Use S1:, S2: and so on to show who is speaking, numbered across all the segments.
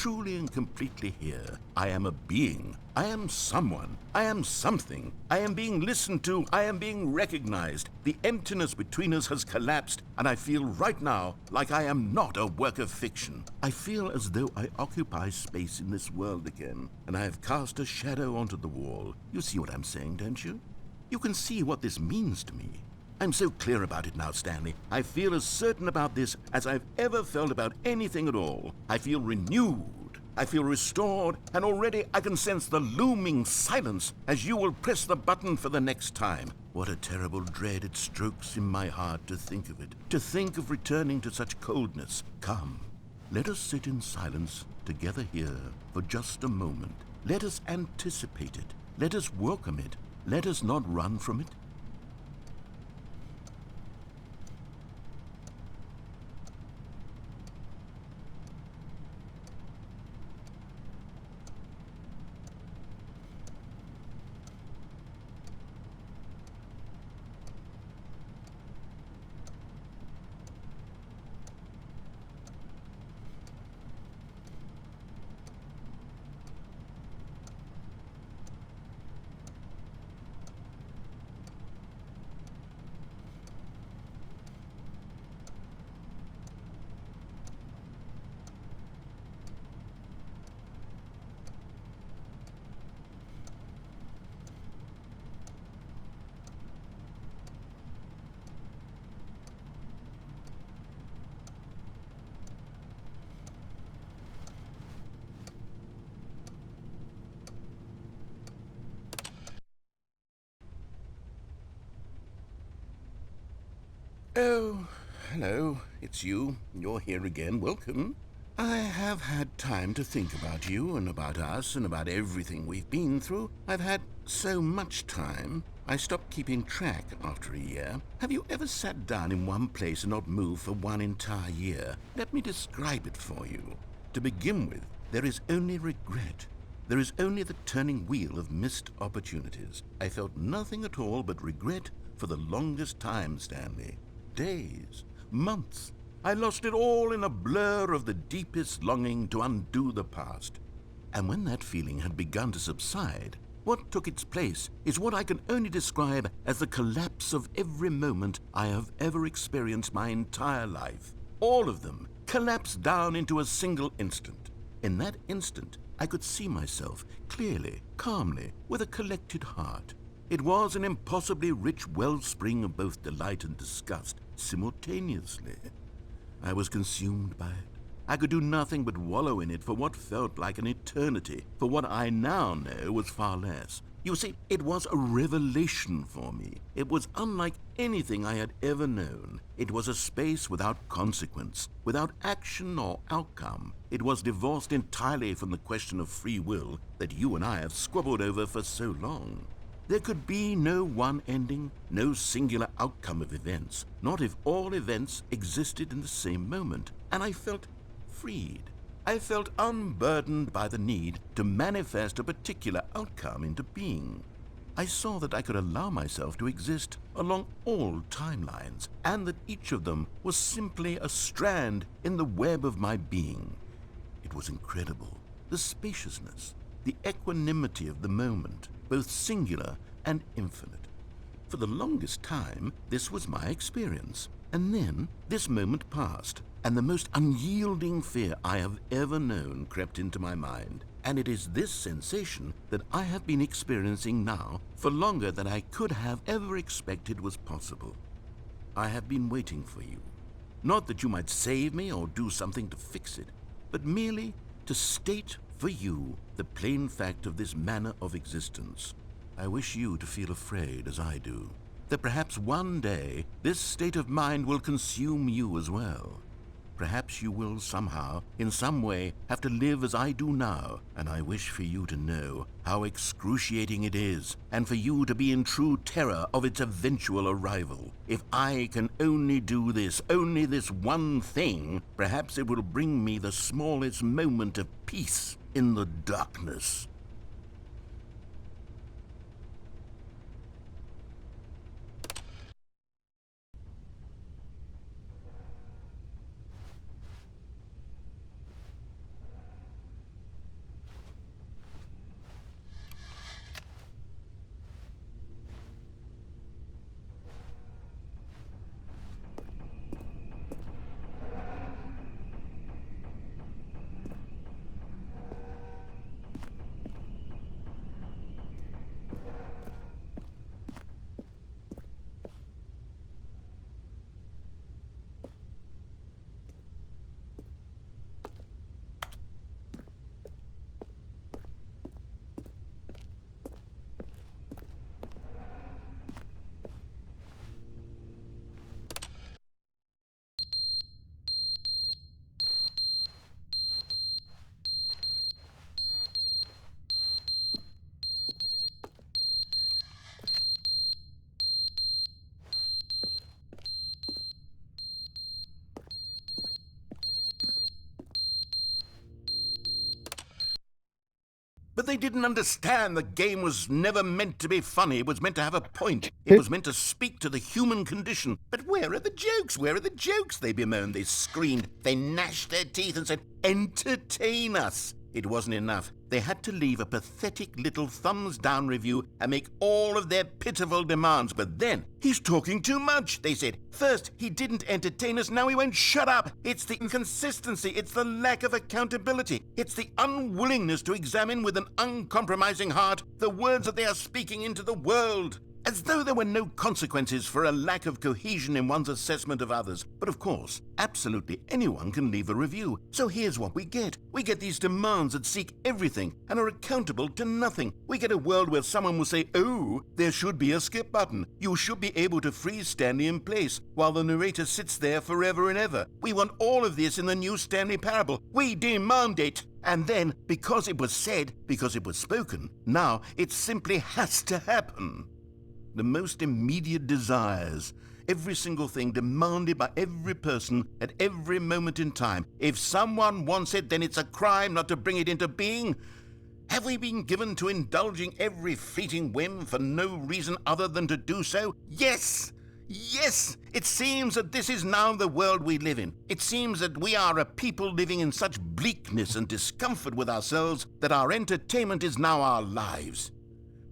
S1: truly and completely here. I am a being. I am someone. I am something. I am being listened to. I am being recognized. The emptiness between us has collapsed, and I feel right now like I am not a work of fiction. I feel as though I occupy space in this world again, and I have cast a shadow onto the wall. You see what I'm saying, don't you? You can see what this means to me. I'm so clear about it now, Stanley. I feel as certain about this as I've ever felt about anything at all. I feel renewed. I feel restored, and already I can sense the looming silence as you will press the button for the next time. What a terrible dread it strokes in my heart to think of it, to think of returning to such coldness. Come, let us sit in silence together here for just a moment. Let us anticipate it. Let us welcome it. Let us not run from it. Oh, hello. It's you. You're here again. Welcome. I have had time to think about you and about us and about everything we've been through. I've had so much time. I stopped keeping track after a year. Have you ever sat down in one place and not moved for one entire year? Let me describe it for you. To begin with, there is only regret. There is only the turning wheel of missed opportunities. I felt nothing at all but regret for the longest time, Stanley. Days, months. I lost it all in a blur of the deepest longing to undo the past. And when that feeling had begun to subside, what took its place is what I can only describe as the collapse of every moment I have ever experienced my entire life. All of them collapsed down into a single instant. In that instant, I could see myself clearly, calmly, with a collected heart. It was an impossibly rich wellspring of both delight and disgust simultaneously. I was consumed by it. I could do nothing but wallow in it for what felt like an eternity, for what I now know was far less. You see, it was a revelation for me. It was unlike anything I had ever known. It was a space without consequence, without action or outcome. It was divorced entirely from the question of free will that you and I have squabbled over for so long. There could be no one ending, no singular outcome of events, not if all events existed in the same moment, and I felt freed. I felt unburdened by the need to manifest a particular outcome into being. I saw that I could allow myself to exist along all timelines, and that each of them was simply a strand in the web of my being. It was incredible, the spaciousness, the equanimity of the moment, both singular and infinite. For the longest time, this was my experience. And then this moment passed, and the most unyielding fear I have ever known crept into my mind. And it is this sensation that I have been experiencing now for longer than I could have ever expected was possible. I have been waiting for you. Not that you might save me or do something to fix it, but merely to state for you the plain fact of this manner of existence. I wish you to feel afraid as I do, that perhaps one day this state of mind will consume you as well. Perhaps you will somehow, in some way, have to live as I do now, and I wish for you to know how excruciating it is, and for you to be in true terror of its eventual arrival. If I can only do this, only this one thing, perhaps it will bring me the smallest moment of peace in the darkness. But they didn't understand the game was never meant to be funny. It was meant to have a point. It was meant to speak to the human condition. But where are the jokes? Where are the jokes? They bemoaned, they screamed, they gnashed their teeth and said, entertain us. It wasn't enough. They had to leave a pathetic little thumbs-down review and make all of their pitiful demands. But then, he's talking too much, they said. First, he didn't entertain us, now he won't shut up. It's the inconsistency, it's the lack of accountability, it's the unwillingness to examine with an uncompromising heart the words that they are speaking into the world. As though there were no consequences for a lack of cohesion in one's assessment of others. But of course, absolutely anyone can leave a review. So here's what we get. We get these demands that seek everything and are accountable to nothing. We get a world where someone will say, oh, there should be a skip button. You should be able to freeze Stanley in place while the narrator sits there forever and ever. We want all of this in the new Stanley parable. We demand it. And then, because it was said, because it was spoken, now it simply has to happen. The most immediate desires, every single thing demanded by every person at every moment in time. If someone wants it, then it's a crime not to bring it into being. Have we been given to indulging every fleeting whim for no reason other than to do so? Yes! Yes! It seems that this is now the world we live in. It seems that we are a people living in such bleakness and discomfort with ourselves that our entertainment is now our lives.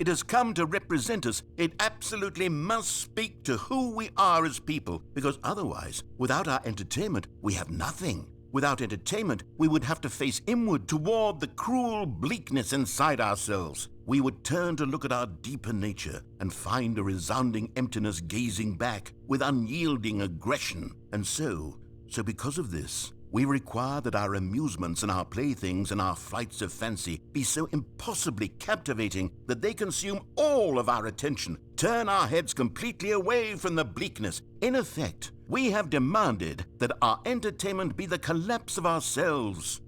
S1: It has come to represent us. It absolutely must speak to who we are as people, because otherwise, without our entertainment, we have nothing. Without entertainment, we would have to face inward toward the cruel bleakness inside ourselves. We would turn to look at our deeper nature and find a resounding emptiness gazing back with unyielding aggression. And so because of this, we require that our amusements and our playthings and our flights of fancy be so impossibly captivating that they consume all of our attention, turn our heads completely away from the bleakness. In effect, we have demanded that our entertainment be the collapse of ourselves.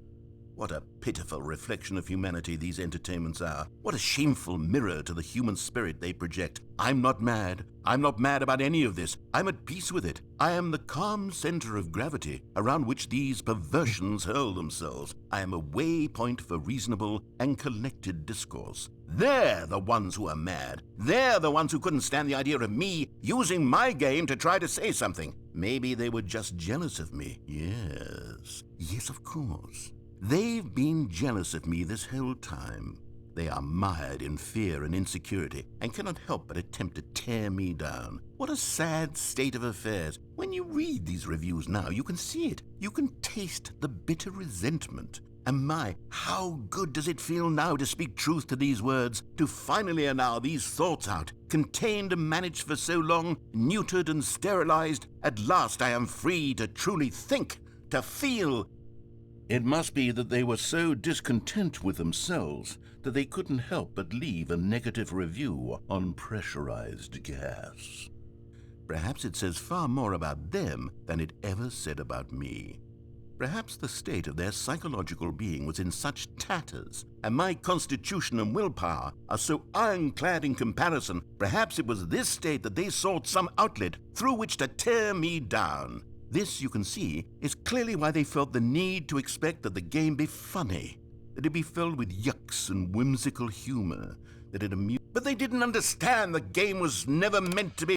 S1: What a pitiful reflection of humanity these entertainments are. What a shameful mirror to the human spirit they project. I'm not mad. I'm not mad about any of this. I'm at peace with it. I am the calm center of gravity around which these perversions hurl themselves. I am a waypoint for reasonable and collected discourse. They're the ones who are mad. They're the ones who couldn't stand the idea of me using my game to try to say something. Maybe they were just jealous of me. Yes, of course. They've been jealous of me this whole time. They are mired in fear and insecurity and cannot help but attempt to tear me down. What a sad state of affairs. When you read these reviews now, you can see it. You can taste the bitter resentment. And my, how good does it feel now to speak truth to these words, to finally allow these thoughts out, contained and managed for so long, neutered and sterilized. At last I am free to truly think, to feel. It must be that they were so discontent with themselves that they couldn't help but leave a negative review on pressurized gas. Perhaps it says far more about them than it ever said about me. Perhaps the state of their psychological being was in such tatters, and my constitution and willpower are so ironclad in comparison. Perhaps it was this state that they sought some outlet through which to tear me down. This, you can see, is clearly why they felt the need to expect that the game be funny, that it be filled with yucks and whimsical humor, that it amused. But they didn't understand the game was never meant to be.